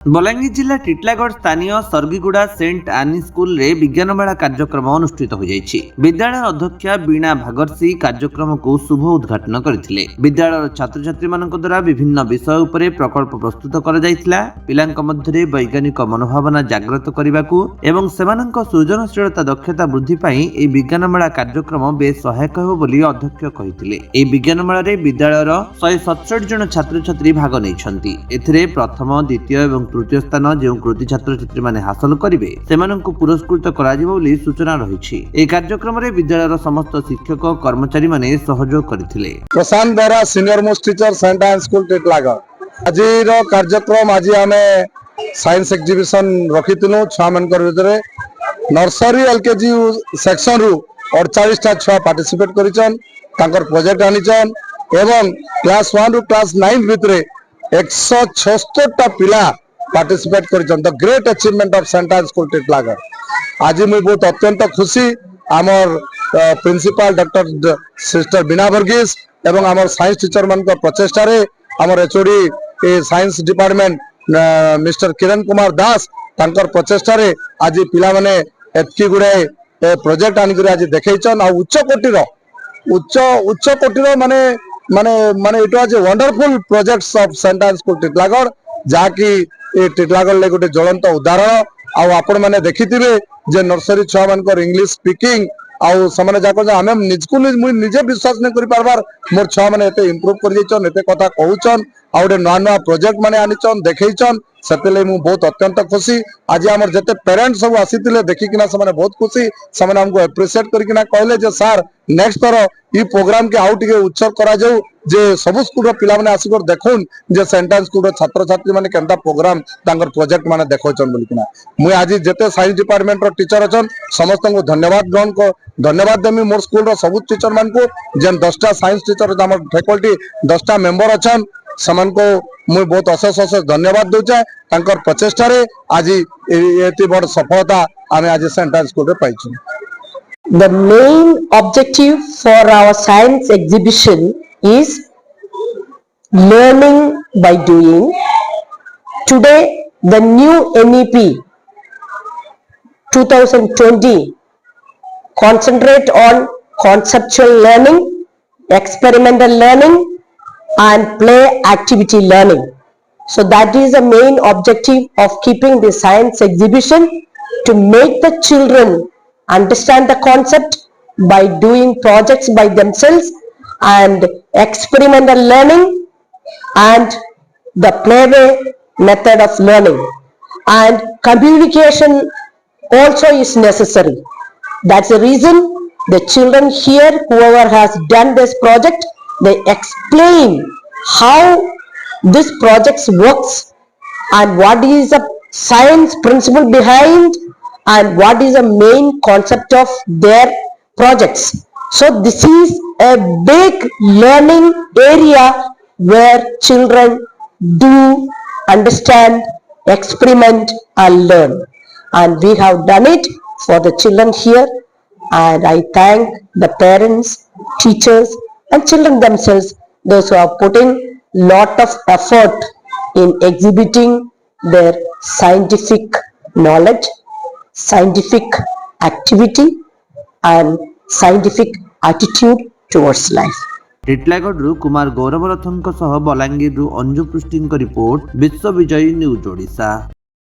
बलांगीर जिला टिटलागढ़ स्थानीय सर्गीगुड़ा सेंट आनी स्कूल रे विज्ञान मेला कार्यक्रम अनुष्ठित हो जाइछि। विद्यालय अध्यक्षा बीणा भागरसी कार्यक्रम को शुभ उद्घाटन करथिले। विद्यालय छात्र छात्री मानक द्वारा विभिन्न विषय उपरे प्रकल्प प्रस्तुत करा जायथिला। पिलांक मध्यरे वैज्ञानिक मनोभावना जागृत करबाकू एवं सेमानक सृजनशीलता दक्षता वृद्धि पई ए विज्ञान मेला कार्यक्रम बेस सहायक हो बोली अध्यक्ष कहिथिले। ए विज्ञान मेला रे विद्यालयर 167 जन छात्र छात्री भाग नेइछन्ति। एथिरे प्रथम द्वितीय एवं तृतीय स्थान जो कृति छात्र छात्री माने हासिल करिवे सेमानंकु पुरस्कृत कराजिबो बोली सूचना रहिछि। ए कार्यक्रम रे विद्यालयर समस्त शिक्षक कर्मचारी माने सहयोग करथिले। प्रशांत बेरा सीनियर मोस्ट टीचर सेंट आनी स्कूल टिटलागढ़ आजिर कार्यक्रम आज आमे साइंस एग्जीबिशन रखिथिनु। छुआ मानकर भितरे नर्सरी एलकेजी सेक्शन रु 48 टा छुआ पार्टिसिपेट करिचन, तांकर प्रोजेक्ट आनिचन एवं क्लास 1 रु क्लास 9 भितरे 176 टा पिला पार्टिसिपेट करिचन। The great achievement of saint आनी स्कूल टिटलागढ़। आज मुझे बहुत अत्यंत खुशी आमर principal doctor sister Bina Varghese एवं आमर साइंस टीचर मान प्रचेषा आमर HOD science department mister Kiran Kumar Das तांकर प्रचेषा आज पिला माने एतकी गुड़ाए प्रोजेक्ट आनिक आज देखन। उच्च कोटीर माने माने माने it was a wonderful projects of saint आनी स्कूल टिटलागढ़ जहाँकि टिटलागढ़ गोटे ज्वलंत उदाहरण। आपण मैंने देखिथिबे जे नर्सरी छुआ मानकर इंग्लिश स्पीकिंग आउ समाने जाको आमे निजको निजे विश्वास नहीं करि पारबार मोर छुआ माने एते इंप्रूव कर जैचन, एते कथा कहउचन आ गोटे नवा नवा प्रोजेक्ट माने आनिचन देखैचन। सेतेले मु बहुत अत्यंत खुशी। आज हमर जते पेरेंट्स सब आसीतिले देखिकिना समाने बहुत खुशी। समाने हमको एप्रिशिएट करिकिना कहले जे सर नेक्स्ट थरो ई प्रोग्राम के आउ टिके उत्सव करा जाऊ जे सब स्कूल रो पिला माने आसीकर देखुन जे सेंट आनी स्कूल रो छात्र छात्री माने केनता प्रोग्राम तांकर प्रोजेक्ट माने देखौचन बोलिकिना। मु आज जते साइंस डिपार्टमेंट रो टीचर अछन समस्त को धन्यवाद देमी। मोर स्कूल रो सब टीचर मान को जेन 10टा साइंस टीचर हमर फैकल्टी 10टा मेंबर अछन समान को मुझे बहुत अशेष अशेष धन्यवाद दूचे। तांकर प्रचेष्टा रे आज एती बड़ सफलता आमे आज सेंट आनी स्कूल रे पाइछु। The main objective for our science exhibition is learning by doing. Today, the new NEP 2020 concentrate on conceptual learning, experimental learning and play activity learning. So that is the main objective of keeping the science exhibition, to make the children understand the concept by doing projects by themselves, and experimental learning and the playway method of learning, and communication also is necessary. That's the reason the children here, whoever has done this project, they explain how this project works and what is the science principle behind and what is the main concept of their projects. So this is a big learning area where children do understand, experiment and learn, and we have done it for the children here. And I thank the parents, teachers and children themselves, those who are putting lot of effort in exhibiting their scientific knowledge, scientific activity and scientific attitude towards life. Titlagarh Kumar Gaurav Rathan Balangir Anju पृष्टि report विश्व विजयी news Odisha.